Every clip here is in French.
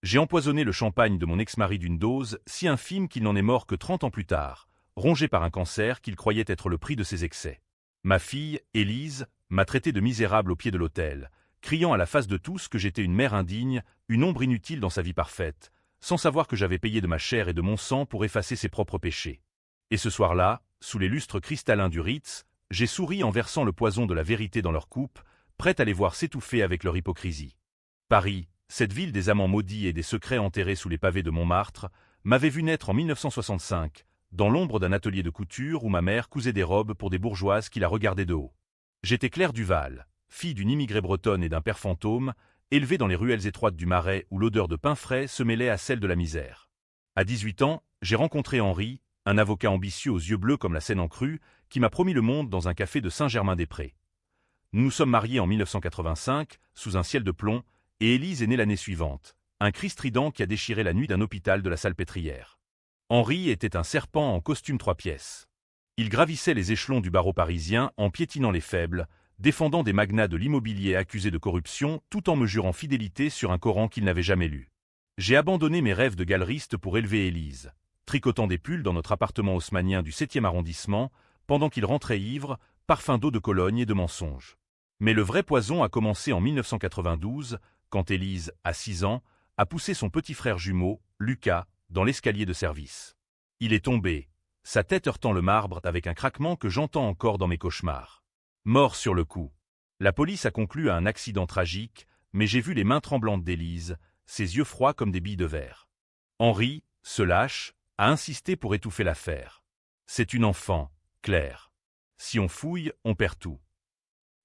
J'ai empoisonné le champagne de mon ex-mari d'une dose si infime qu'il n'en est mort que 30 ans plus tard, rongé par un cancer qu'il croyait être le prix de ses excès. Ma fille, Élise, m'a traité de misérable au pied de l'autel, criant à la face de tous que j'étais une mère indigne, une ombre inutile dans sa vie parfaite, sans savoir que j'avais payé de ma chair et de mon sang pour effacer ses propres péchés. Et ce soir-là, sous les lustres cristallins du Ritz, j'ai souri en versant le poison de la vérité dans leur coupe, prête à les voir s'étouffer avec leur hypocrisie. Paris, cette ville des amants maudits et des secrets enterrés sous les pavés de Montmartre, m'avait vu naître en 1965, dans l'ombre d'un atelier de couture où ma mère cousait des robes pour des bourgeoises qui la regardaient de haut. J'étais Claire Duval, fille d'une immigrée bretonne et d'un père fantôme, élevée dans les ruelles étroites du Marais où l'odeur de pain frais se mêlait à celle de la misère. À 18 ans, j'ai rencontré Henri, un avocat ambitieux aux yeux bleus comme la Seine en crue, qui m'a promis le monde dans un café de Saint-Germain-des-Prés. Nous nous sommes mariés en 1985, sous un ciel de plomb, et Élise est née l'année suivante, un cri strident qui a déchiré la nuit d'un hôpital de la Salpêtrière. Henri était un serpent en costume 3 pièces. Il gravissait les échelons du barreau parisien en piétinant les faibles, défendant des magnats de l'immobilier accusés de corruption tout en me jurant fidélité sur un Coran qu'il n'avait jamais lu. J'ai abandonné mes rêves de galeriste pour élever Élise, tricotant des pulls dans notre appartement haussmannien du 7e arrondissement, pendant qu'il rentrait ivre, parfum d'eau de Cologne et de mensonges. Mais le vrai poison a commencé en 1992, quand Élise, à 6 ans, a poussé son petit frère jumeau, Lucas, dans l'escalier de service. Il est tombé, sa tête heurtant le marbre avec un craquement que j'entends encore dans mes cauchemars. Mort sur le coup. La police a conclu à un accident tragique, mais j'ai vu les mains tremblantes d'Élise, ses yeux froids comme des billes de verre. Henri, se lâche, a insisté pour étouffer l'affaire. C'est une enfant, Claire. Si on fouille, on perd tout.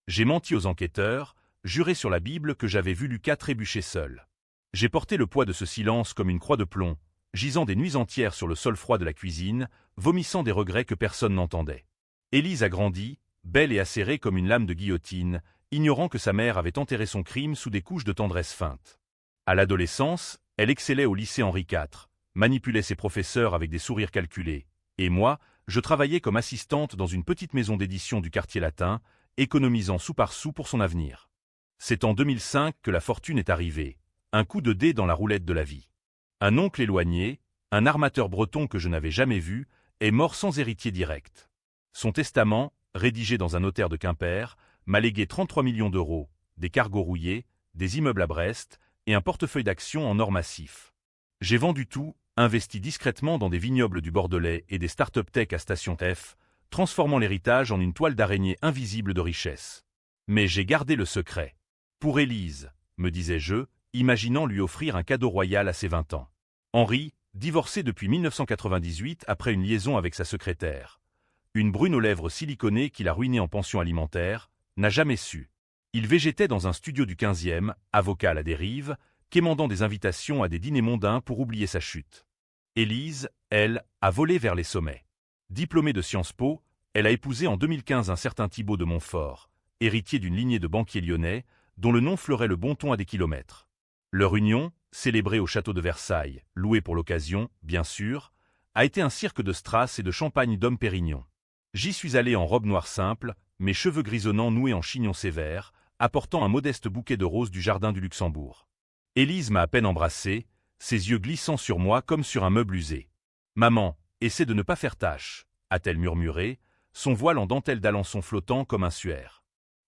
J'ai menti aux enquêteurs, juré sur la Bible que j'avais vu Lucas trébucher seul. J'ai porté le poids de ce silence comme une croix de plomb, gisant des nuits entières sur le sol froid de la cuisine, vomissant des regrets que personne n'entendait. Élise a grandi, belle et acérée comme une lame de guillotine, ignorant que sa mère avait enterré son crime sous des couches de tendresse feinte. À l'adolescence, elle excellait au lycée Henri IV, manipulait ses professeurs avec des sourires calculés, et moi, je travaillais comme assistante dans une petite maison d'édition du quartier latin, économisant sou par sou pour son avenir. C'est en 2005 que la fortune est arrivée, un coup de dé dans la roulette de la vie. Un oncle éloigné, un armateur breton que je n'avais jamais vu, est mort sans héritier direct. Son testament, rédigé dans un notaire de Quimper, m'a légué 33 millions d'euros, des cargos rouillés, des immeubles à Brest et un portefeuille d'actions en or massif. J'ai vendu tout, investi discrètement dans des vignobles du Bordelais et des start-up tech à Station F, transformant l'héritage en une toile d'araignée invisible de richesse. Mais j'ai gardé le secret. Pour Élise, me disais-je, imaginant lui offrir un cadeau royal à ses 20 ans. Henri, divorcé depuis 1998 après une liaison avec sa secrétaire. Une brune aux lèvres siliconées qu'il a ruinée en pension alimentaire, n'a jamais su. Il végétait dans un studio du 15e, avocat à la dérive, quémandant des invitations à des dîners mondains pour oublier sa chute. Élise, elle, a volé vers les sommets. Diplômée de Sciences Po, elle a épousé en 2015 un certain Thibaut de Montfort, héritier d'une lignée de banquiers lyonnais, dont le nom fleurait le bon ton à des kilomètres. Leur union, célébrée au château de Versailles, loué pour l'occasion, bien sûr, a été un cirque de strass et de champagne d'homme Pérignon. J'y suis allé en robe noire simple, mes cheveux grisonnants noués en chignon sévère, apportant un modeste bouquet de roses du jardin du Luxembourg. Élise m'a à peine embrassé, ses yeux glissant sur moi comme sur un meuble usé. « Maman, essaie de ne pas faire tache », a-t-elle murmuré, son voile en dentelle d'Alençon flottant comme un suaire.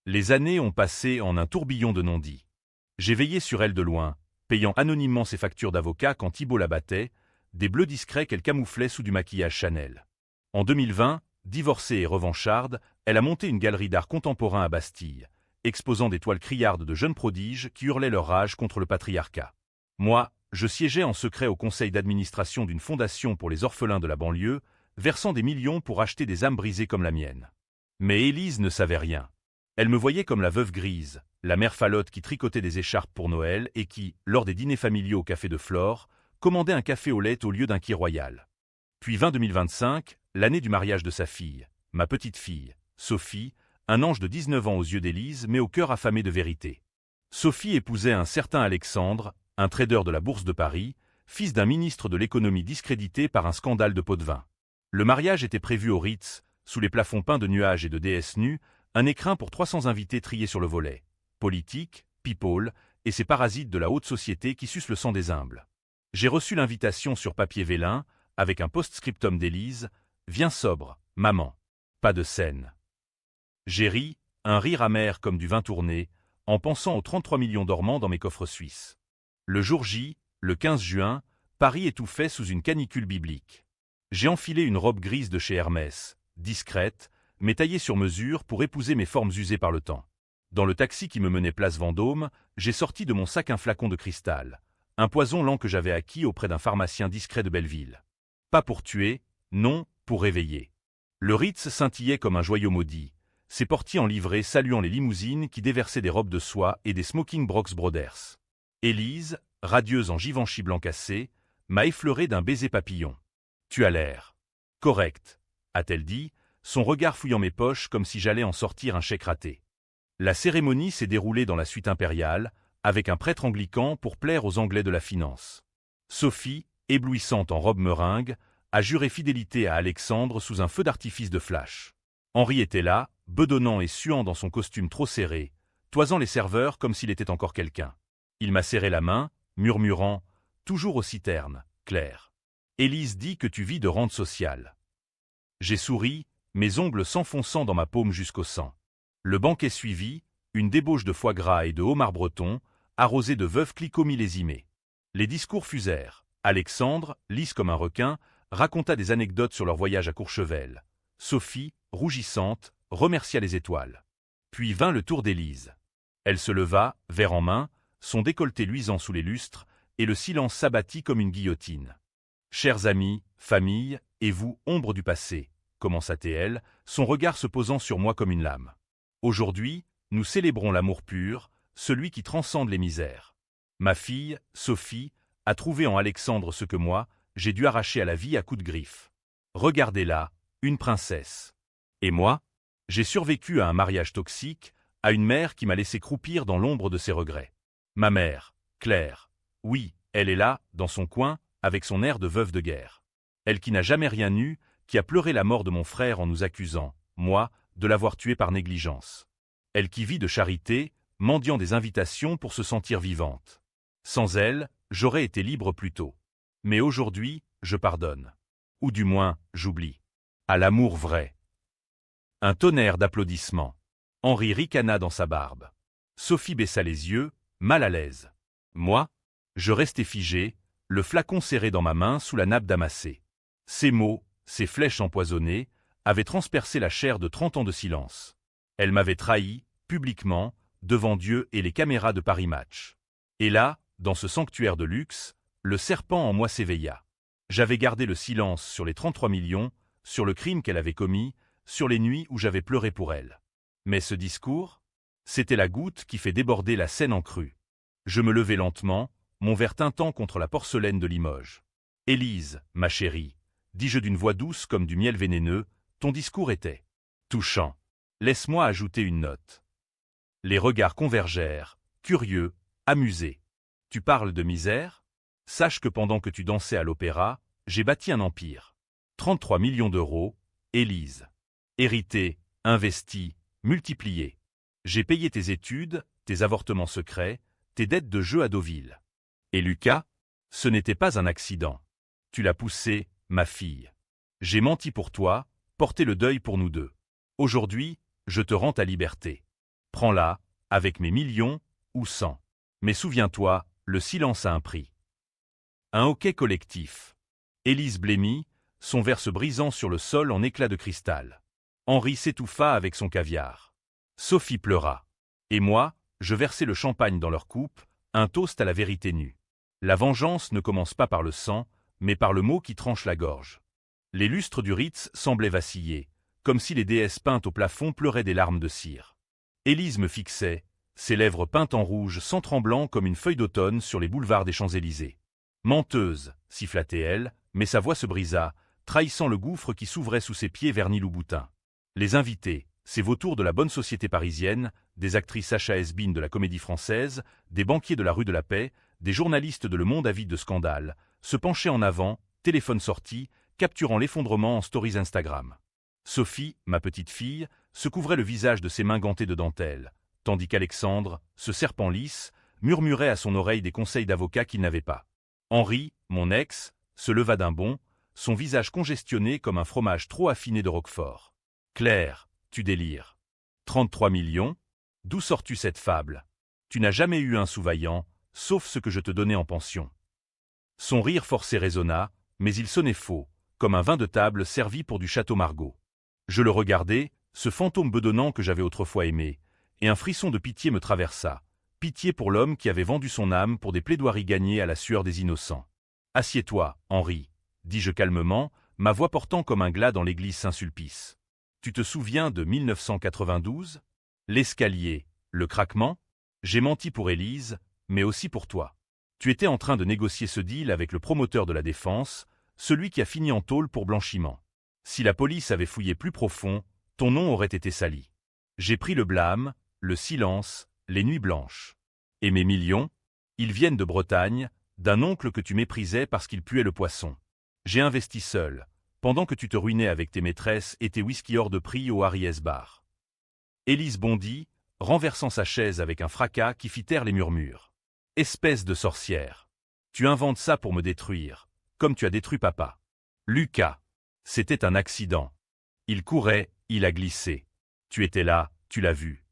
Les années ont passé en un tourbillon de non-dits. J'ai veillé sur elle de loin, payant anonymement ses factures d'avocat quand Thibaut la battait, des bleus discrets qu'elle camouflait sous du maquillage Chanel. En 2020, divorcée et revancharde, elle a monté une galerie d'art contemporain à Bastille, exposant des toiles criardes de jeunes prodiges qui hurlaient leur rage contre le patriarcat. Moi, je siégeais en secret au conseil d'administration d'une fondation pour les orphelins de la banlieue, versant des millions pour acheter des âmes brisées comme la mienne. Mais Élise ne savait rien. Elle me voyait comme la veuve grise, la mère falotte qui tricotait des écharpes pour Noël et qui, lors des dîners familiaux au café de Flore, commandait un café au lait au lieu d'un quai royal. Puis 2025, l'année du mariage de sa fille, ma petite fille, Sophie, un ange de 19 ans aux yeux d'Élise mais au cœur affamé de vérité. Sophie épousait un certain Alexandre, un trader de la Bourse de Paris, fils d'un ministre de l'économie discrédité par un scandale de pot de vin. Le mariage était prévu au Ritz, sous les plafonds peints de nuages et de déesses nues, un écrin pour 300 invités triés sur le volet. Politique, people, et ces parasites de la haute société qui sucent le sang des humbles. J'ai reçu l'invitation sur papier vélin, avec un post-scriptum d'Élise. Viens sobre, maman. Pas de scène. J'ai ri, un rire amer comme du vin tourné, en pensant aux 33 millions dormants dans mes coffres suisses. Le jour J, le 15 juin, Paris étouffait sous une canicule biblique. J'ai enfilé une robe grise de chez Hermès, discrète, mais taillée sur mesure pour épouser mes formes usées par le temps. Dans le taxi qui me menait place Vendôme, j'ai sorti de mon sac un flacon de cristal, un poison lent que j'avais acquis auprès d'un pharmacien discret de Belleville. Pas pour tuer, non, pour réveiller. Le Ritz scintillait comme un joyau maudit, ses portiers en livrée saluant les limousines qui déversaient des robes de soie et des smoking Brooks Brothers. Élise, radieuse en Givenchy blanc cassé, m'a effleuré d'un baiser papillon. « Tu as l'air. Correct », a-t-elle dit, son regard fouillant mes poches comme si j'allais en sortir un chèque raté. La cérémonie s'est déroulée dans la suite impériale, avec un prêtre anglican pour plaire aux Anglais de la finance. Sophie, éblouissante en robe meringue, a juré fidélité à Alexandre sous un feu d'artifice de flash. Henri était là, bedonnant et suant dans son costume trop serré, toisant les serveurs comme s'il était encore quelqu'un. Il m'a serré la main, murmurant « Toujours aussi terne, Claire. Élise dit que tu vis de rente sociale. » J'ai souri, mes ongles s'enfonçant dans ma paume jusqu'au sang. Le banquet suivit, une débauche de foie gras et de homard breton, arrosée de veuves Clicquot millésimées. Les discours fusèrent. Alexandre, lisse comme un requin, raconta des anecdotes sur leur voyage à Courchevel. Sophie, rougissante, remercia les étoiles. Puis vint le tour d'Élise. Elle se leva, verre en main, son décolleté luisant sous les lustres, et le silence s'abattit comme une guillotine. « Chers amis, famille, et vous, ombre du passé », commença-t-elle, son regard se posant sur moi comme une lame. Aujourd'hui, nous célébrons l'amour pur, celui qui transcende les misères. Ma fille, Sophie, a trouvé en Alexandre ce que moi, j'ai dû arracher à la vie à coups de griffe. Regardez-la, une princesse. Et moi, j'ai survécu à un mariage toxique, à une mère qui m'a laissé croupir dans l'ombre de ses regrets. Ma mère, Claire, oui, elle est là, dans son coin, avec son air de veuve de guerre. Elle qui n'a jamais rien eu, qui a pleuré la mort de mon frère en nous accusant, moi, de l'avoir tué par négligence. Elle qui vit de charité, mendiant des invitations pour se sentir vivante. Sans elle, j'aurais été libre plus tôt. Mais aujourd'hui, je pardonne. Ou du moins, j'oublie. À l'amour vrai. Un tonnerre d'applaudissements. Henri ricana dans sa barbe. Sophie baissa les yeux, mal à l'aise. Moi, je restais figé, le flacon serré dans ma main sous la nappe damassée. Ces mots, ces flèches empoisonnées, avaient transpercé la chair de 30 ans de silence. Elle m'avait trahi, publiquement, devant Dieu et les caméras de Paris Match. Et là, dans ce sanctuaire de luxe, le serpent en moi s'éveilla. J'avais gardé le silence sur les 33 millions, sur le crime qu'elle avait commis, sur les nuits où j'avais pleuré pour elle. Mais ce discours, c'était la goutte qui fait déborder la Seine en crue. Je me levai lentement, mon verre tintant contre la porcelaine de Limoges. « Élise, ma chérie, dis-je d'une voix douce comme du miel vénéneux, ton discours était touchant. Laisse-moi ajouter une note. » Les regards convergèrent, curieux, amusés. « Tu parles de misère ? Sache que pendant que tu dansais à l'opéra, j'ai bâti un empire. 33 millions d'euros, Élise. Hérité, investi, multiplié. J'ai payé tes études, tes avortements secrets, tes dettes de jeu à Deauville. Et Lucas, ce n'était pas un accident. Tu l'as poussé, ma fille. J'ai menti pour toi, porté le deuil pour nous deux. Aujourd'hui, je te rends ta liberté. Prends-la, avec mes millions, ou 100. Mais souviens-toi, le silence a un prix. Un hoquet collectif. Élise blêmit, son verre se brisant sur le sol en éclats de cristal. Henri s'étouffa avec son caviar. Sophie pleura. Et moi, je versai le champagne dans leur coupe, un toast à la vérité nue. La vengeance ne commence pas par le sang, mais par le mot qui tranche la gorge. Les lustres du Ritz semblaient vaciller, comme si les déesses peintes au plafond pleuraient des larmes de cire. Élise me fixait, ses lèvres peintes en rouge sans tremblant comme une feuille d'automne sur les boulevards des Champs-Élysées. Menteuse, siffla-t-elle, mais sa voix se brisa, trahissant le gouffre qui s'ouvrait sous ses pieds vernis Louboutin. Les invités, ces vautours de la bonne société parisienne, des actrices Sacha Hesbin de la Comédie Française, des banquiers de la rue de la Paix, des journalistes de Le Monde avides de scandale, se penchaient en avant, téléphone sorti, capturant l'effondrement en stories Instagram. Sophie, ma petite fille, se couvrait le visage de ses mains gantées de dentelle, tandis qu'Alexandre, ce serpent lisse, murmurait à son oreille des conseils d'avocat qu'il n'avait pas. Henri, mon ex, se leva d'un bond, son visage congestionné comme un fromage trop affiné de Roquefort. « Claire, tu délires. 33 millions? D'où sors-tu cette fable? Tu n'as jamais eu un sou vaillant, sauf ce que je te donnais en pension. » Son rire forcé résonna, mais il sonnait faux, comme un vin de table servi pour du château Margaux. Je le regardai, ce fantôme bedonnant que j'avais autrefois aimé, et un frisson de pitié me traversa, pitié pour l'homme qui avait vendu son âme pour des plaidoiries gagnées à la sueur des innocents. « Assieds-toi, Henri, dis-je calmement, ma voix portant comme un glas dans l'église Saint-Sulpice. Tu te souviens de 1992? L'escalier, le craquement? J'ai menti pour Élise, mais aussi pour toi. Tu étais en train de négocier ce deal avec le promoteur de la défense, celui qui a fini en tôle pour blanchiment. Si la police avait fouillé plus profond, ton nom aurait été sali. J'ai pris le blâme, le silence, les nuits blanches. Et mes millions? Ils viennent de Bretagne, d'un oncle que tu méprisais parce qu'il puait le poisson. J'ai investi seul, pendant que tu te ruinais avec tes maîtresses et tes whisky hors de prix au Harry's Bar. » Élise bondit, renversant sa chaise avec un fracas qui fit taire les murmures. « Espèce de sorcière. Tu inventes ça pour me détruire, comme tu as détruit papa. » Lucas. C'était un accident. Il courait, il a glissé. Tu étais là, tu l'as vu.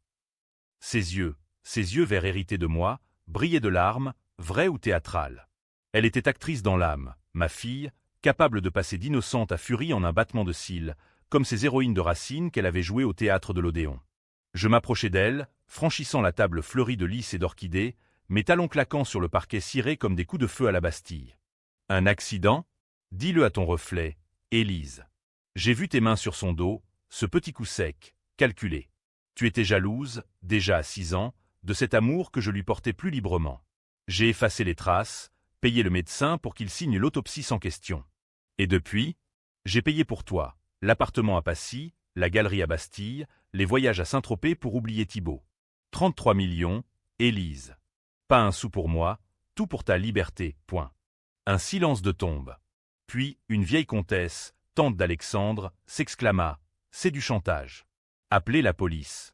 Ses yeux verts hérités de moi, brillaient de larmes, vraies ou théâtrales. Elle était actrice dans l'âme, ma fille, capable de passer d'innocente à furie en un battement de cils, comme ces héroïnes de Racine qu'elle avait jouées au théâtre de l'Odéon. Je m'approchai d'elle, franchissant la table fleurie de lys et d'orchidées, mes talons claquant sur le parquet ciré comme des coups de feu à la Bastille. Un accident? Dis-le à ton reflet, Élise. J'ai vu tes mains sur son dos, ce petit coup sec, calculé. Tu étais jalouse, déjà à 6 ans, de cet amour que je lui portais plus librement. J'ai effacé les traces, payé le médecin pour qu'il signe l'autopsie sans question. Et depuis, j'ai payé pour toi, l'appartement à Passy, la galerie à Bastille, les voyages à Saint-Tropez pour oublier Thibaut. 33 millions, Élise. Pas un sou pour moi, tout pour ta liberté, point. Un silence de tombe. Puis, une vieille comtesse, tante d'Alexandre, s'exclama « C'est du chantage. Appelez la police. »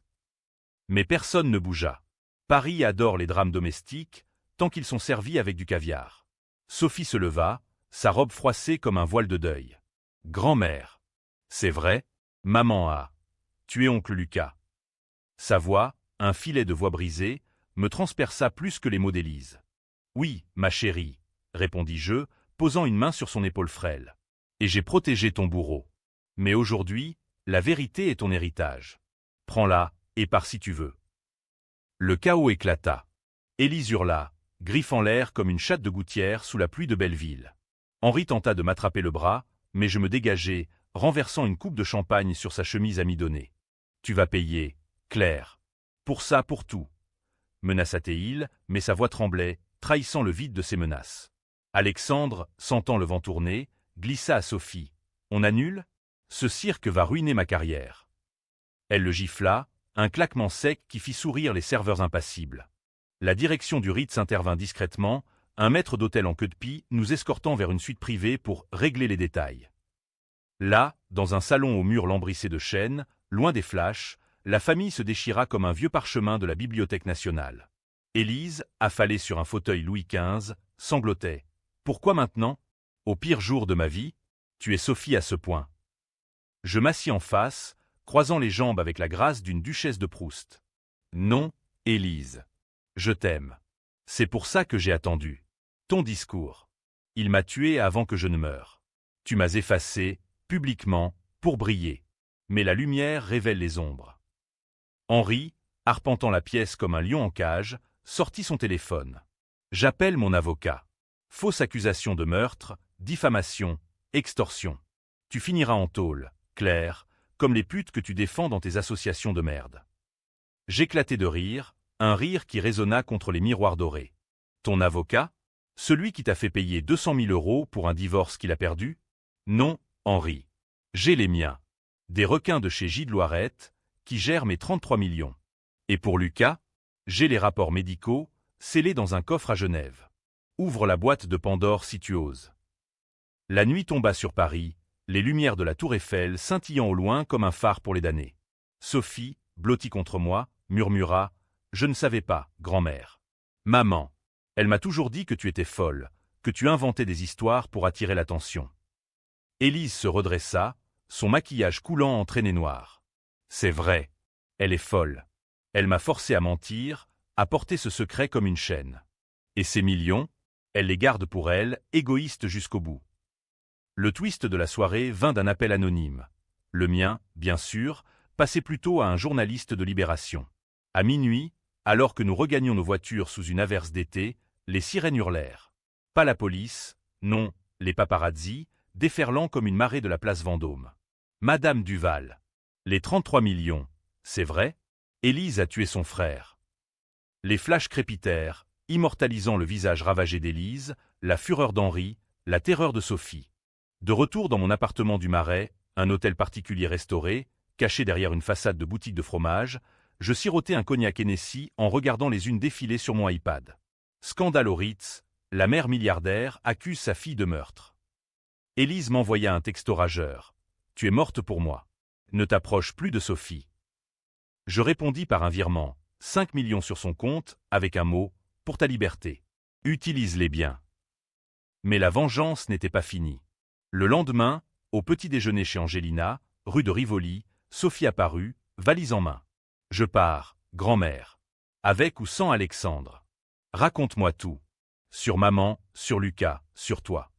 Mais personne ne bougea. Paris adore les drames domestiques, tant qu'ils sont servis avec du caviar. Sophie se leva, sa robe froissée comme un voile de deuil. « Grand-mère. C'est vrai, maman a tué oncle Lucas. » Sa voix, un filet de voix brisée, me transperça plus que les mots d'Élise. « Oui, ma chérie, » répondis-je, posant une main sur son épaule frêle. « Et j'ai protégé ton bourreau. Mais aujourd'hui, la vérité est ton héritage. Prends-la, et pars si tu veux. » Le chaos éclata. Élise hurla, griffant l'air comme une chatte de gouttière sous la pluie de Belleville. Henri tenta de m'attraper le bras, mais je me dégageai, renversant une coupe de champagne sur sa chemise amidonnée. « Tu vas payer, Claire. Pour ça, pour tout. » menaça-t-il, mais sa voix tremblait, trahissant le vide de ses menaces. Alexandre, sentant le vent tourner, glissa à Sophie. « On annule? Ce cirque va ruiner ma carrière. » Elle le gifla, un claquement sec qui fit sourire les serveurs impassibles. La direction du Ritz intervint discrètement, un maître d'hôtel en queue de pie nous escortant vers une suite privée pour régler les détails. Là, dans un salon aux murs lambrissés de chêne, loin des flashs, la famille se déchira comme un vieux parchemin de la Bibliothèque nationale. Élise, affalée sur un fauteuil Louis XV, sanglotait. « Pourquoi maintenant? Au pire jour de ma vie? Tu es Sophie à ce point. » Je m'assis en face, croisant les jambes avec la grâce d'une duchesse de Proust. « Non, Élise. Je t'aime. C'est pour ça que j'ai attendu. Ton discours. Il m'a tué avant que je ne meure. Tu m'as effacé, publiquement, pour briller. Mais la lumière révèle les ombres. » Henri, arpentant la pièce comme un lion en cage, sortit son téléphone. « J'appelle mon avocat. Fausse accusation de meurtre, diffamation, extorsion. Tu finiras en tôle, Claire, comme les putes que tu défends dans tes associations de merde. » J'éclatai de rire, un rire qui résonna contre les miroirs dorés. « Ton avocat? Celui qui t'a fait payer 200 000 € pour un divorce qu'il a perdu? Non, Henri. J'ai les miens. Des requins de chez Gilles Loirette, qui gèrent mes 33 millions. Et pour Lucas, j'ai les rapports médicaux, scellés dans un coffre à Genève. Ouvre la boîte de Pandore si tu oses. » La nuit tomba sur Paris, les lumières de la tour Eiffel scintillant au loin comme un phare pour les damnés. Sophie, blottie contre moi, murmura « Je ne savais pas, grand-mère. » Maman. Elle m'a toujours dit que tu étais folle, que tu inventais des histoires pour attirer l'attention. Élise se redressa, son maquillage coulant en traînées noires. C'est vrai. Elle est folle. Elle m'a forcé à mentir, à porter ce secret comme une chaîne. Et ces millions, elle les garde pour elle, égoïste jusqu'au bout. Le twist de la soirée vint d'un appel anonyme. Le mien, bien sûr, passait plutôt à un journaliste de Libération. À minuit, alors que nous regagnions nos voitures sous une averse d'été, les sirènes hurlèrent. Pas la police, non, les paparazzis, déferlant comme une marée de la place Vendôme. Madame Duval. Les 33 millions, c'est vrai? Élise a tué son frère. Les flashs crépitèrent, immortalisant le visage ravagé d'Élise, la fureur d'Henri, la terreur de Sophie. De retour dans mon appartement du Marais, un hôtel particulier restauré, caché derrière une façade de boutique de fromage, je sirotais un cognac Hennessy en regardant les unes défiler sur mon iPad. Scandale au Ritz, la mère milliardaire accuse sa fille de meurtre. Élise m'envoya un texto rageur. « Tu es morte pour moi. Ne t'approche plus de Sophie. » Je répondis par un virement, 5 millions sur son compte, avec un mot, « pour ta liberté. Utilise-les bien. » Mais la vengeance n'était pas finie. Le lendemain, au petit déjeuner chez Angelina, rue de Rivoli, Sophie apparut, valise en main. « Je pars, grand-mère. Avec ou sans Alexandre. Raconte-moi tout. Sur maman, sur Lucas, sur toi. »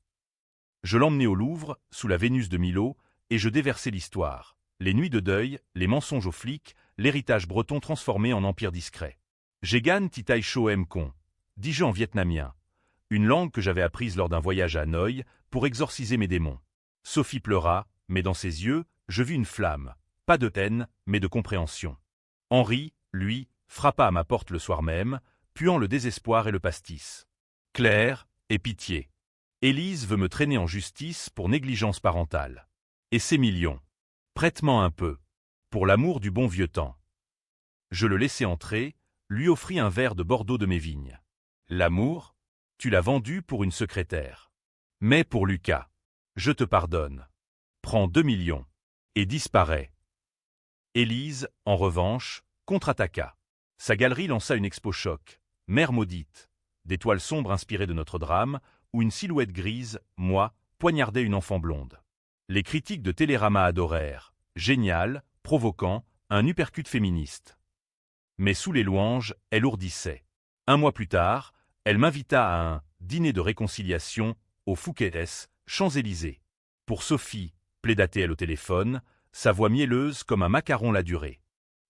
Je l'emmenai au Louvre, sous la Vénus de Milo, et je déversai l'histoire. Les nuits de deuil, les mensonges aux flics, l'héritage breton transformé en empire discret. Jegan Titay Cho M Con, dis-je en vietnamien, une langue que j'avais apprise lors d'un voyage à Hanoï pour exorciser mes démons. Sophie pleura, mais dans ses yeux, je vis une flamme, pas de haine, mais de compréhension. Henri, lui, frappa à ma porte le soir même, puant le désespoir et le pastis. Claire, aie pitié. Élise veut me traîner en justice pour négligence parentale. Et ces millions. Prête-m'en un peu. Pour l'amour du bon vieux temps. Je le laissai entrer, lui offris un verre de Bordeaux de mes vignes. L'amour? Tu l'as vendu pour une secrétaire. Mais pour Lucas. Je te pardonne. Prends 2 millions. Et disparaît. Élise, en revanche, contre-attaqua. Sa galerie lança une expo choc. Mère maudite. Des toiles sombres inspirées de notre drame, où une silhouette grise, moi, poignardait une enfant blonde. Les critiques de Télérama adorèrent. Génial, provoquant, un uppercut féministe. Mais sous les louanges, elle ourdissait. Un mois plus tard, elle m'invita à un « dîner de réconciliation » au Fouquet's, Champs-Élysées. Pour Sophie, plaida-t-elle au téléphone, sa voix mielleuse comme un macaron la durée.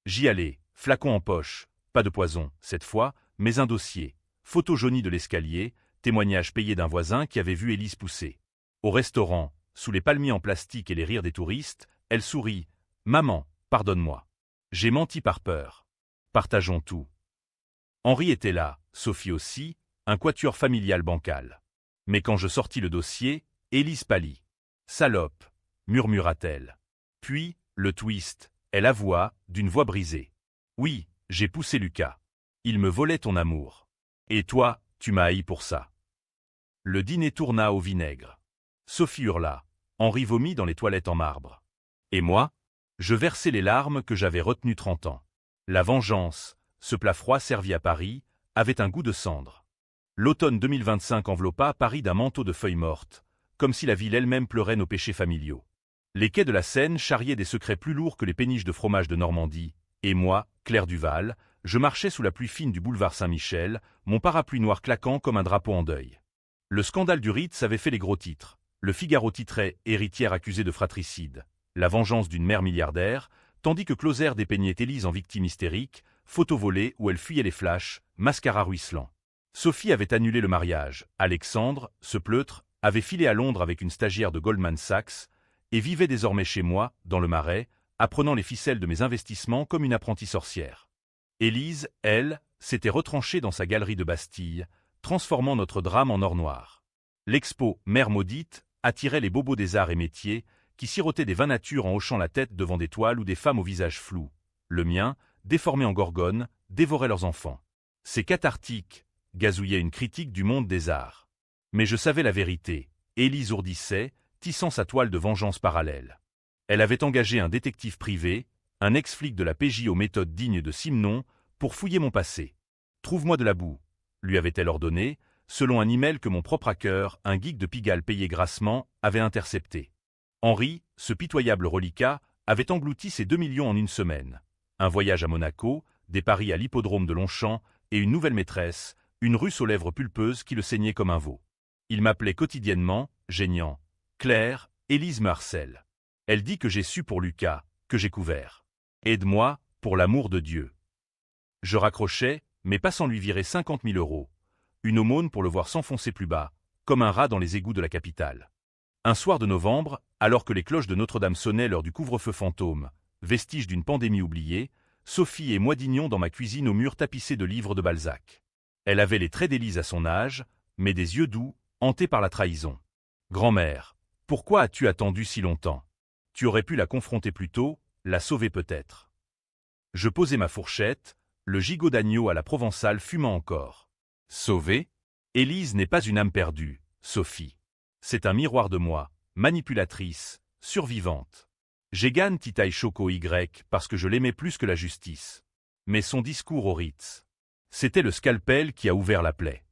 J'y allais, flacon en poche, pas de poison, cette fois, mais un dossier. Photo jaunie de l'escalier, témoignage payé d'un voisin qui avait vu Élise pousser. Au restaurant, sous les palmiers en plastique et les rires des touristes, elle sourit. « Maman, pardonne-moi. J'ai menti par peur. Partageons tout. » Henri était là, Sophie aussi, un quatuor familial bancal. Mais quand je sortis le dossier, Élise pâlit. « Salope !» murmura-t-elle. Puis, le twist, elle avoua, d'une voix brisée. « Oui, j'ai poussé Lucas. Il me volait ton amour. Et toi, tu m'as haï pour ça. » Le dîner tourna au vinaigre. Sophie hurla. Henri vomit dans les toilettes en marbre. Et moi? Je versai les larmes que j'avais retenues 30 ans. La vengeance, ce plat froid servi à Paris, avait un goût de cendre. L'automne 2025 enveloppa Paris d'un manteau de feuilles mortes, comme si la ville elle-même pleurait nos péchés familiaux. Les quais de la Seine charriaient des secrets plus lourds que les péniches de fromage de Normandie, et moi, Claire Duval, je marchais sous la pluie fine du boulevard Saint-Michel, mon parapluie noir claquant comme un drapeau en deuil. Le scandale du Ritz avait fait les gros titres. Le Figaro titrait « Héritière accusée de fratricide », la vengeance d'une mère milliardaire, tandis que Closer dépeignait Élise en victime hystérique, photo volée où elle fuyait les flashs, mascara ruisselant. Sophie avait annulé le mariage, Alexandre, ce pleutre, avait filé à Londres avec une stagiaire de Goldman Sachs, et vivait désormais chez moi, dans le Marais, apprenant les ficelles de mes investissements comme une apprentie sorcière. Élise, elle, s'était retranchée dans sa galerie de Bastille, transformant notre drame en or noir. L'expo « Mère maudite » attirait les bobos des arts et métiers, qui sirotaient des vins nature en hochant la tête devant des toiles ou des femmes au visage flou. Le mien, déformé en gorgone, dévorait leurs enfants. C'est cathartique, gazouillait une critique du monde des arts. Mais je savais la vérité. Élise ourdissait, tissant sa toile de vengeance parallèle. Elle avait engagé un détective privé, un ex-flic de la PJ aux méthodes dignes de Simon, pour fouiller mon passé. « Trouve-moi de la boue. lui avait-elle ordonné, selon un email que mon propre hacker, un geek de Pigalle payé grassement, avait intercepté. Henri, ce pitoyable reliquat, avait englouti ses 2 millions en une semaine. Un voyage à Monaco, des paris à l'hippodrome de Longchamp et une nouvelle maîtresse, une Russe aux lèvres pulpeuses qui le saignait comme un veau. Il m'appelait quotidiennement, geignant. « Claire, Élise me harcèle. Elle dit que j'ai su pour Lucas, que j'ai couvert. Aide-moi, pour l'amour de Dieu. » Je raccrochais, mais pas sans lui virer 50 000 €. Une aumône pour le voir s'enfoncer plus bas, comme un rat dans les égouts de la capitale. Un soir de novembre, alors que les cloches de Notre-Dame sonnaient l'heure du couvre-feu fantôme, vestige d'une pandémie oubliée, Sophie et moi dînions dans ma cuisine aux murs tapissés de livres de Balzac. Elle avait les traits d'Élise à son âge, mais des yeux doux, hantés par la trahison. « Grand-mère, pourquoi as-tu attendu si longtemps? Tu aurais pu la confronter plus tôt, la sauver peut-être. » Je posai ma fourchette, le gigot d'agneau à la provençale fumant encore. Sauver? Élise n'est pas une âme perdue, Sophie. C'est un miroir de moi, manipulatrice, survivante. J'égane Titaï Choco Y parce que je l'aimais plus que la justice. Mais son discours au Ritz, c'était le scalpel qui a ouvert la plaie.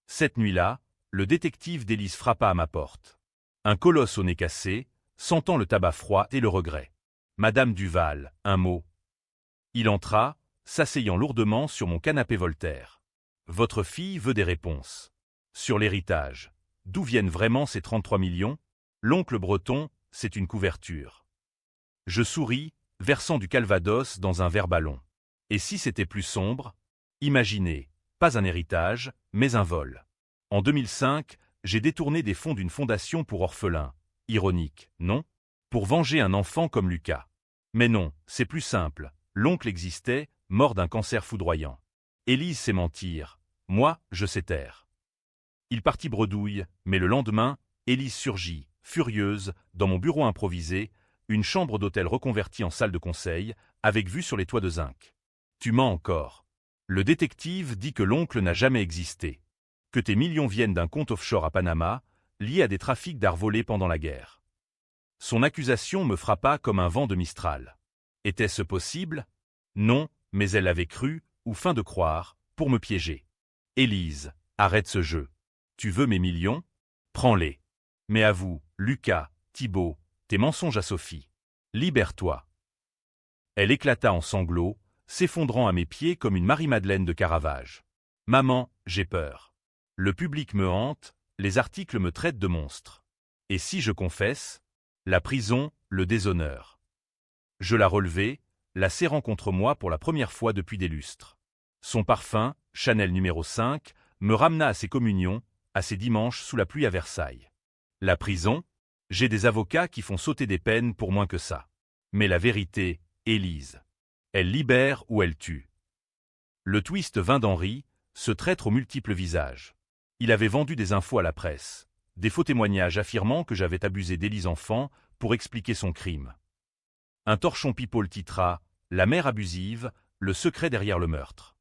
Cette nuit-là, le détective d'Élise frappa à ma porte. Un colosse au nez cassé, sentant le tabac froid et le regret. « Madame Duval, un mot. » Il entra, s'asseyant lourdement sur mon canapé Voltaire. Votre fille veut des réponses. Sur l'héritage. D'où viennent vraiment ces 33 millions? L'oncle breton, c'est une couverture. Je souris, versant du calvados dans un verre ballon. Et si c'était plus sombre? Imaginez, pas un héritage, mais un vol. En 2005, j'ai détourné des fonds d'une fondation pour orphelins. Ironique, non? Pour venger un enfant comme Lucas. Mais non, c'est plus simple. L'oncle existait, mort d'un cancer foudroyant. Élise sait mentir. Moi, je sais taire. Il partit bredouille, mais le lendemain, Élise surgit, furieuse, dans mon bureau improvisé, une chambre d'hôtel reconvertie en salle de conseil, avec vue sur les toits de zinc. Tu mens encore. Le détective dit que l'oncle n'a jamais existé. Que tes millions viennent d'un compte offshore à Panama, lié à des trafics d'art volés pendant la guerre. Son accusation me frappa comme un vent de Mistral. Était-ce possible? Non, mais elle avait cru, ou feint de croire, pour me piéger. Élise, arrête ce jeu. Tu veux mes millions? Prends-les. Mais avoue, Lucas, Thibault, tes mensonges à Sophie. Libère-toi. Elle éclata en sanglots, s'effondrant à mes pieds comme une Marie-Madeleine de Caravage. Maman, j'ai peur. Le public me hante, les articles me traitent de monstre. Et si je confesse? La prison, le déshonneur. Je la relevai, la serrant contre moi pour la première fois depuis des lustres. Son parfum, Chanel numéro 5, me ramena à ses communions, à ses dimanches sous la pluie à Versailles. La prison? J'ai des avocats qui font sauter des peines pour moins que ça. Mais la vérité, Élise. Elle libère ou elle tue. Le twist vint d'Henri, ce traître aux multiples visages. Il avait vendu des infos à la presse, des faux témoignages affirmant que j'avais abusé d'Élise enfant pour expliquer son crime. Un torchon people titra « La mère abusive, le secret derrière le meurtre ».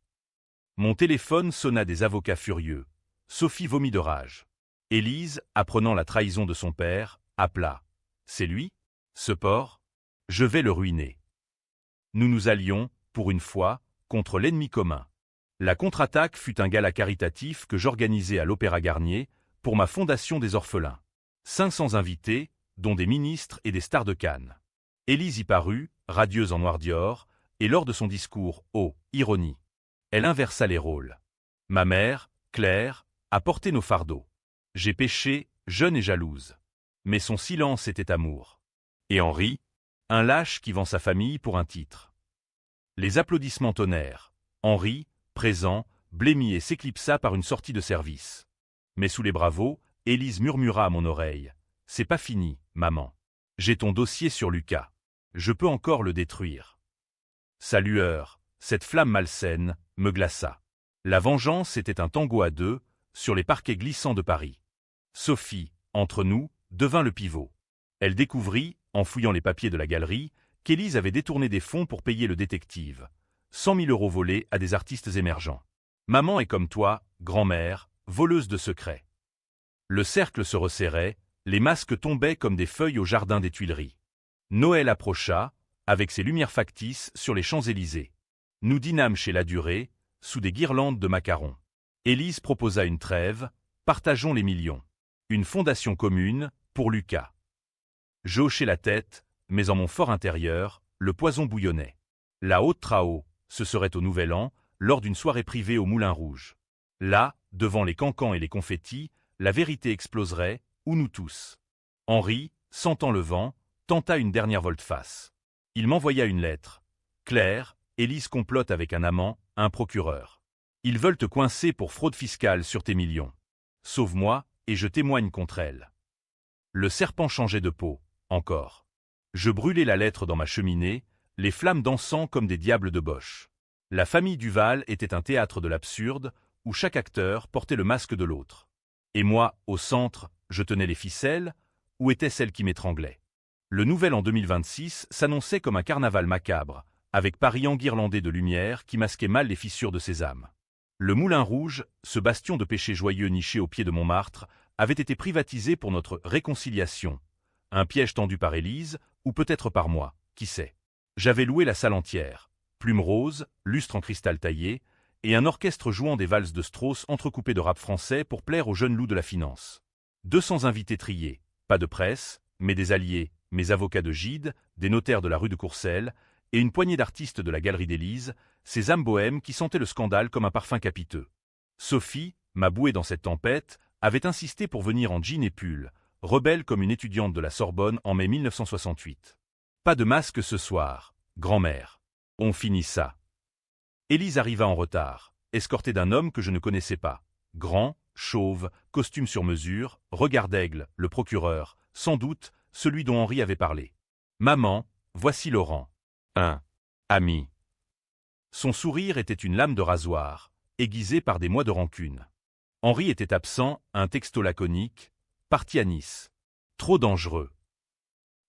Mon téléphone sonna des avocats furieux. Sophie vomit de rage. Élise, apprenant la trahison de son père, appela. « C'est lui? Ce porc? Je vais le ruiner. » Nous nous allions, pour une fois, contre l'ennemi commun. La contre-attaque fut un gala caritatif que j'organisai à l'Opéra Garnier pour ma Fondation des orphelins. 500 invités, dont des ministres et des stars de Cannes. Élise y parut, radieuse en noir Dior, et lors de son discours, oh, ironie. Elle inversa les rôles. Ma mère, Claire, a porté nos fardeaux. J'ai péché, jeune et jalouse. Mais son silence était amour. Et Henri, un lâche qui vend sa famille pour un titre. Les applaudissements tonnèrent. Henri, présent, blêmit et s'éclipsa par une sortie de service. Mais sous les bravos, Élise murmura à mon oreille. « C'est pas fini, maman. J'ai ton dossier sur Lucas. Je peux encore le détruire. » Sa lueur, cette flamme malsaine, me glaça. La vengeance était un tango à deux, sur les parquets glissants de Paris. Sophie, entre nous, devint le pivot. Elle découvrit, en fouillant les papiers de la galerie, qu'Élise avait détourné des fonds pour payer le détective. 100 000 € volés à des artistes émergents. Maman est comme toi, grand-mère, voleuse de secrets. Le cercle se resserrait, les masques tombaient comme des feuilles au jardin des Tuileries. Noël approcha, avec ses lumières factices sur les Champs-Élysées. Nous dînâmes chez Ladurée, sous des guirlandes de macarons. Élise proposa une trêve, partageons les millions. Une fondation commune, pour Lucas. Je hochai la tête, mais en mon fort intérieur, le poison bouillonnait. La haute trahau, ce serait au Nouvel An, lors d'une soirée privée au Moulin Rouge. Là, devant les cancans et les confettis, la vérité exploserait, ou nous tous. Henri, sentant le vent, tenta une dernière volte-face. Il m'envoya une lettre. Claire, Élise complote avec un amant, un procureur. Ils veulent te coincer pour fraude fiscale sur tes millions. Sauve-moi, et je témoigne contre elle. Le serpent changeait de peau, encore. Je brûlai la lettre dans ma cheminée, les flammes dansant comme des diables de Bosch. La famille Duval était un théâtre de l'absurde, où chaque acteur portait le masque de l'autre. Et moi, au centre, je tenais les ficelles, où était celle qui m'étranglait. Le Nouvel An 2026 s'annonçait comme un carnaval macabre, avec Paris enguirlandé de lumière qui masquait mal les fissures de ses âmes. Le Moulin Rouge, ce bastion de péché joyeux niché au pied de Montmartre, avait été privatisé pour notre réconciliation. Un piège tendu par Élise, ou peut-être par moi, qui sait. J'avais loué la salle entière, plumes roses, lustre en cristal taillé, et un orchestre jouant des valses de Strauss entrecoupées de rap français pour plaire aux jeunes loups de la finance. 200 invités triés, pas de presse, mais des alliés, mes avocats de Gide, des notaires de la rue de Courcelles, et une poignée d'artistes de la galerie d'Élise, ces âmes bohèmes qui sentaient le scandale comme un parfum capiteux. Sophie, ma bouée dans cette tempête, avait insisté pour venir en jean et pull, rebelle comme une étudiante de la Sorbonne en mai 1968. Pas de masque ce soir, grand-mère. On finit ça. Élise arriva en retard, escortée d'un homme que je ne connaissais pas. Grand, chauve, costume sur mesure, regard d'aigle, le procureur, sans doute, celui dont Henri avait parlé. Maman, voici Laurent. Un ami. Son sourire était une lame de rasoir, aiguisée par des mois de rancune. Henri était absent, un texto laconique, parti à Nice. Trop dangereux.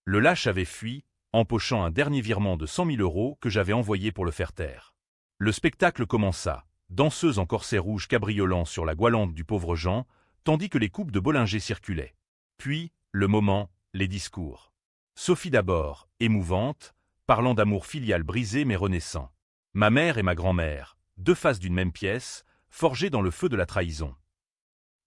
Le lâche avait fui, empochant un dernier virement de 100 000 € que j'avais envoyé pour le faire taire. Le spectacle commença, danseuse en corset rouge cabriolant sur la goualante du pauvre Jean, tandis que les coupes de Bollinger circulaient. Puis, le moment, les discours. Sophie d'abord, émouvante, parlant d'amour filial brisé mais renaissant. Ma mère et ma grand-mère, deux faces d'une même pièce, forgées dans le feu de la trahison.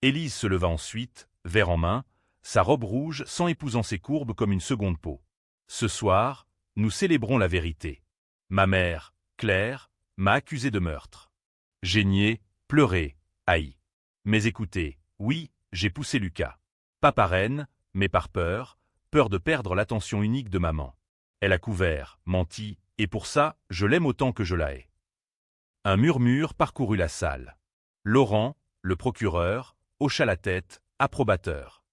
Élise se leva ensuite, verre en main, sa robe rouge sans épousant ses courbes comme une seconde peau. Ce soir, nous célébrons la vérité. Ma mère, Claire, m'a accusé de meurtre. J'ai nié, pleuré, haï. Mais écoutez, oui, j'ai poussé Lucas. Pas par haine, mais par peur, peur de perdre l'attention unique de maman. Elle a couvert, menti, et pour ça, je l'aime autant que je la hais. Un murmure parcourut la salle. Laurent, le procureur, hocha la tête, approbateur.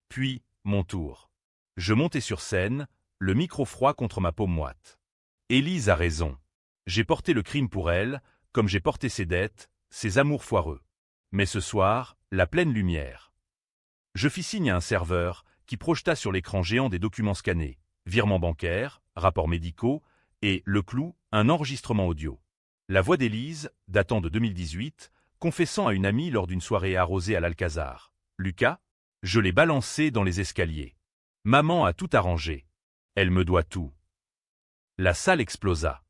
Puis, mon tour. Je montai sur scène, le micro froid contre ma peau moite. Élise a raison. J'ai porté le crime pour elle, comme j'ai porté ses dettes, ses amours foireux. Mais ce soir, la pleine lumière. Je fis signe à un serveur, qui projeta sur l'écran géant des documents scannés, virements bancaires, rapports médicaux, et, le clou, un enregistrement audio. La voix d'Élise, datant de 2018, confessant à une amie lors d'une soirée arrosée à l'Alcazar. Lucas, je l'ai balancé dans les escaliers. Maman a tout arrangé. Elle me doit tout. La salle explosa.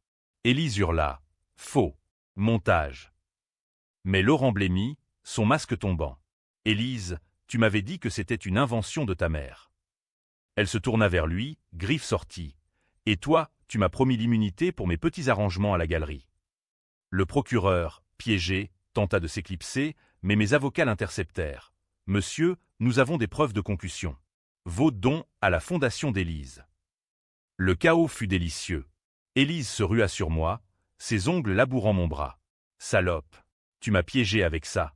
Élise hurla. Faux. Montage. Mais Laurent blêmit, son masque tombant. Élise, tu m'avais dit que c'était une invention de ta mère. Elle se tourna vers lui, griffe sortie. Et toi, tu m'as promis l'immunité pour mes petits arrangements à la galerie. Le procureur, piégé, tenta de s'éclipser, mais mes avocats l'interceptèrent. Monsieur, nous avons des preuves de concussion. Vos dons à la fondation d'Élise. Le chaos fut délicieux. Élise se rua sur moi, ses ongles labourant mon bras. Salope, tu m'as piégé avec ça.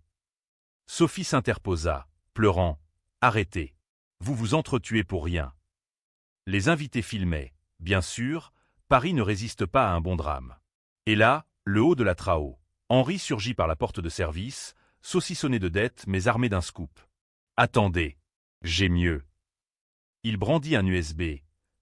Sophie s'interposa, pleurant. Arrêtez. Vous vous entretuez pour rien. Les invités filmaient. Bien sûr, Paris ne résiste pas à un bon drame. Et là, le haut de la trahau. Henri surgit par la porte de service, saucissonné de dettes mais armé d'un scoop. Attendez. J'ai mieux. Il brandit un USB.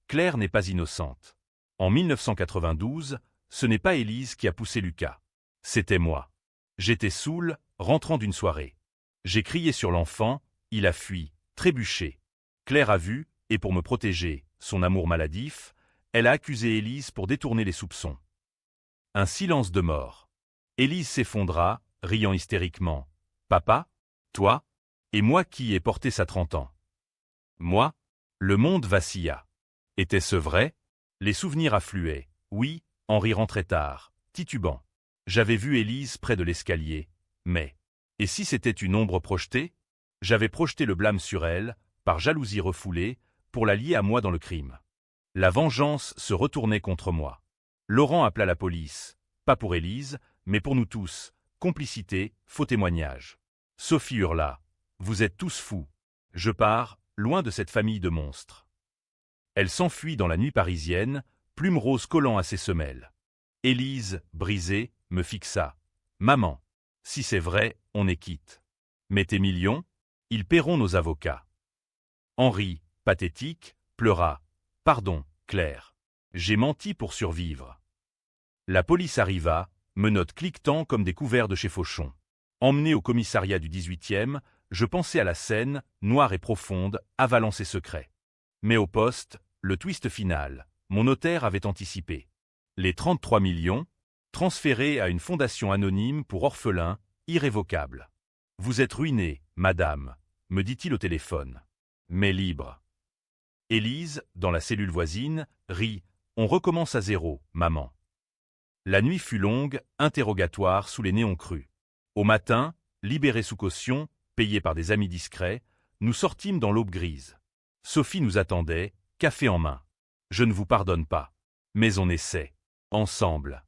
Claire n'est pas innocente. En 1992, ce n'est pas Élise qui a poussé Lucas. C'était moi. J'étais saoul, rentrant d'une soirée. J'ai crié sur l'enfant, il a fui, trébuché. Claire a vu, et pour me protéger, son amour maladif, elle a accusé Élise pour détourner les soupçons. Un silence de mort. Élise s'effondra, riant hystériquement. Papa? Toi? Et moi qui ai porté ça 30 ans? Moi? Le monde vacilla. Était-ce vrai? Les souvenirs affluaient. Oui, Henri rentrait tard, titubant. J'avais vu Élise près de l'escalier, mais... Et si c'était une ombre projetée? J'avais projeté le blâme sur elle, par jalousie refoulée, pour la lier à moi dans le crime. La vengeance se retournait contre moi. Laurent appela la police, pas pour Élise, mais pour nous tous. Complicité, faux témoignage. Sophie hurla. Vous êtes tous fous. Je pars, loin de cette famille de monstres. Elle s'enfuit dans la nuit parisienne, plume rose collant à ses semelles. Élise, brisée, me fixa. Maman, si c'est vrai, on est quitte. Mais tes millions? Ils paieront nos avocats. Henri, pathétique, pleura. Pardon, Claire. J'ai menti pour survivre. La police arriva, menottes cliquetant comme des couverts de chez Fauchon. Emmené au commissariat du 18e, je pensais à la scène, noire et profonde, avalant ses secrets. Mais au poste, le twist final, mon notaire avait anticipé. Les 33 millions, transférés à une fondation anonyme pour orphelins, irrévocable. Vous êtes ruinée, madame, me dit-il au téléphone. Mais libre. Élise, dans la cellule voisine, rit. On recommence à zéro, maman. La nuit fut longue, interrogatoire sous les néons crus. Au matin, libérés sous caution, payés par des amis discrets, nous sortîmes dans l'aube grise. Sophie nous attendait, café en main. Je ne vous pardonne pas. Mais on essaie. Ensemble.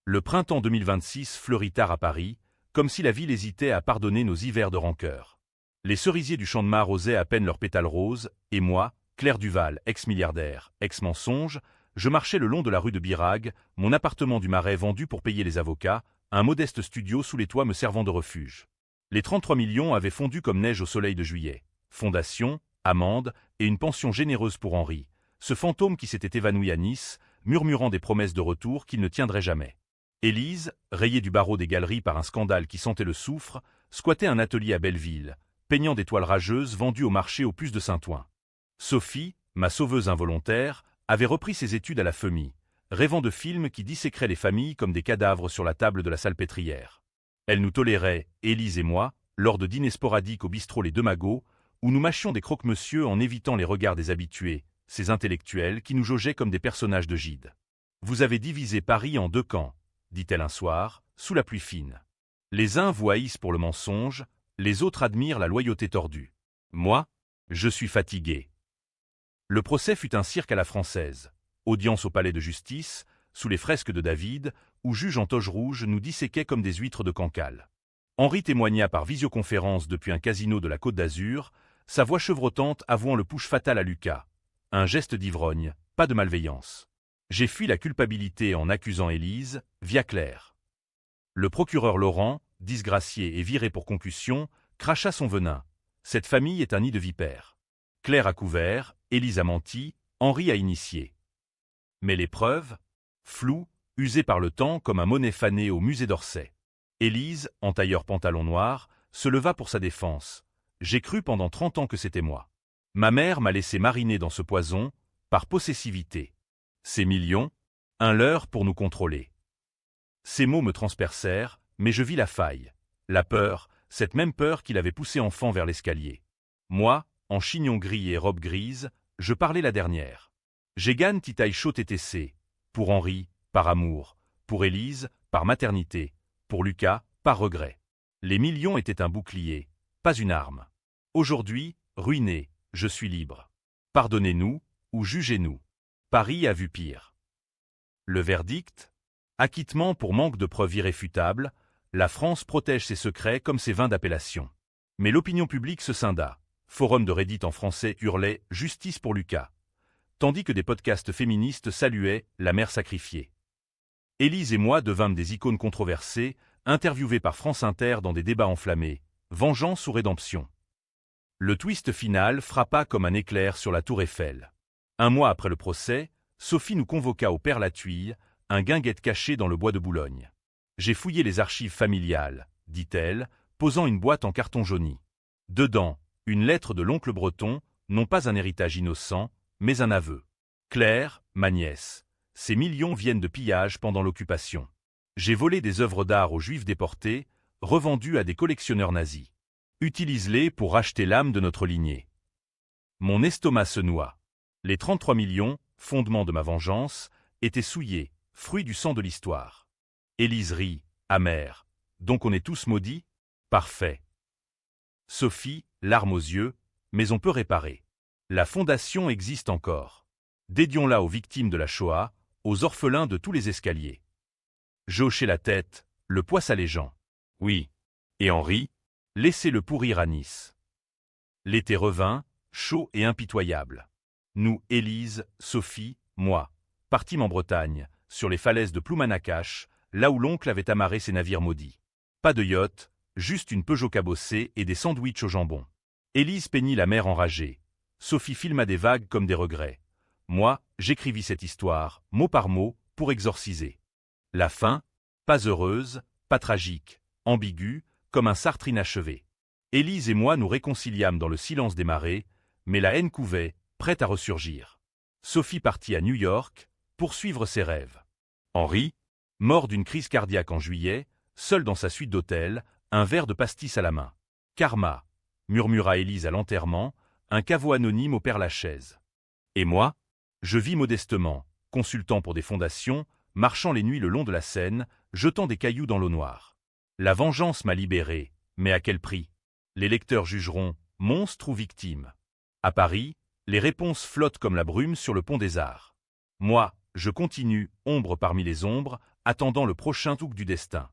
Le printemps 2026 fleurit tard à Paris, comme si la ville hésitait à pardonner nos hivers de rancœur. Les cerisiers du Champ de Mars osaient à peine leurs pétales roses, et moi, Claire Duval, ex-milliardaire, ex-mensonge, je marchais le long de la rue de Birague, mon appartement du Marais vendu pour payer les avocats, un modeste studio sous les toits me servant de refuge. Les 33 millions avaient fondu comme neige au soleil de juillet. Fondation, amende et une pension généreuse pour Henri, ce fantôme qui s'était évanoui à Nice, murmurant des promesses de retour qu'il ne tiendrait jamais. Élise, rayée du barreau des galeries par un scandale qui sentait le soufre, squattait un atelier à Belleville, peignant des toiles rageuses vendues au marché aux puces de Saint-Ouen. Sophie, ma sauveuse involontaire, avait repris ses études à la FEMI, rêvant de films qui disséqueraient les familles comme des cadavres sur la table de la salpêtrière. Elle nous tolérait, Élise et moi, lors de dîners sporadiques au bistrot Les Deux Magots, où nous mâchions des croque-monsieur en évitant les regards des habitués, ces intellectuels qui nous jaugeaient comme des personnages de Gide. Vous avez divisé Paris en deux camps, dit-elle un soir, sous la pluie fine. Les uns vous haïssent pour le mensonge, les autres admirent la loyauté tordue. Moi, je suis fatigué. Le procès fut un cirque à la française. Audience au palais de justice, sous les fresques de David, où juge en toge rouge nous disséquait comme des huîtres de Cancale. Henri témoigna par visioconférence depuis un casino de la Côte d'Azur, sa voix chevrotante avouant le push fatal à Lucas. Un geste d'ivrogne, pas de malveillance. J'ai fui la culpabilité en accusant Élise, via Claire. Le procureur Laurent, disgracié et viré pour concussion, cracha son venin. Cette famille est un nid de vipères. Claire a couvert, Élise a menti, Henri a initié. Mais les preuves? Floues, usées par le temps comme un monnaie fanée au musée d'Orsay. Élise, en tailleur pantalon noir, se leva pour sa défense. J'ai cru pendant 30 ans que c'était moi. Ma mère m'a laissé mariner dans ce poison, par possessivité. Ces millions, un leurre pour nous contrôler. Ces mots me transpercèrent, mais je vis la faille. La peur, cette même peur qui l'avait poussé enfant vers l'escalier. Moi, en chignon gris et robe grise, je parlais la dernière. J'égane titaille chaud TTC. Pour Henri, par amour. Pour Élise, par maternité. Pour Lucas, par regret. Les millions étaient un bouclier, pas une arme. Aujourd'hui, ruiné, je suis libre. Pardonnez-nous, ou jugez-nous. Paris a vu pire. Le verdict? Acquittement pour manque de preuves irréfutables, la France protège ses secrets comme ses vins d'appellation. Mais l'opinion publique se scinda. Forum de Reddit en français hurlait « Justice pour Lucas », tandis que des podcasts féministes saluaient « La mère sacrifiée ». Élise et moi devînmes des icônes controversées, interviewées par France Inter dans des débats enflammés, vengeance ou rédemption. Le twist final frappa comme un éclair sur la tour Eiffel. Un mois après le procès, Sophie nous convoqua au Père Latuille, un guinguette caché dans le bois de Boulogne. J'ai fouillé les archives familiales, dit-elle, posant une boîte en carton jauni. Dedans, une lettre de l'oncle breton, non pas un héritage innocent, mais un aveu. Claire, ma nièce, ces millions viennent de pillages pendant l'occupation. J'ai volé des œuvres d'art aux Juifs déportés, revendus à des collectionneurs nazis. Utilise-les pour racheter l'âme de notre lignée. Mon estomac se noie. Les 33 millions, fondement de ma vengeance, étaient souillés, fruits du sang de l'histoire. Élise rit, amère. Donc on est tous maudits? Parfait. Sophie, larmes aux yeux, mais on peut réparer. La fondation existe encore. Dédions-la aux victimes de la Shoah, aux orphelins de tous les escaliers. Je hochai la tête, le poids s'allégeant. Oui. Et Henri? Laissez-le pourrir à Nice. L'été revint, chaud et impitoyable. Nous, Élise, Sophie, moi, partîmes en Bretagne, sur les falaises de Ploumanacache, là où l'oncle avait amarré ses navires maudits. Pas de yacht, juste une Peugeot cabossée et des sandwichs au jambon. Élise peignit la mer enragée. Sophie filma des vagues comme des regrets. Moi, j'écrivis cette histoire, mot par mot, pour exorciser. La fin, pas heureuse, pas tragique, ambiguë, comme un Sartre inachevé. Élise et moi nous réconciliâmes dans le silence des marées, mais la haine couvait, prête à ressurgir. Sophie partit à New York, poursuivre ses rêves. Henri, mort d'une crise cardiaque en juillet, seul dans sa suite d'hôtel, un verre de pastis à la main. Karma, murmura Élise à l'enterrement, un caveau anonyme au Père-Lachaise. Et moi, je vis modestement, consultant pour des fondations, marchant les nuits le long de la Seine, jetant des cailloux dans l'eau noire. La vengeance m'a libéré, mais à quel prix? Les lecteurs jugeront, monstre ou victime. À Paris, les réponses flottent comme la brume sur le pont des Arts. Moi, je continue, ombre parmi les ombres, attendant le prochain touk du destin.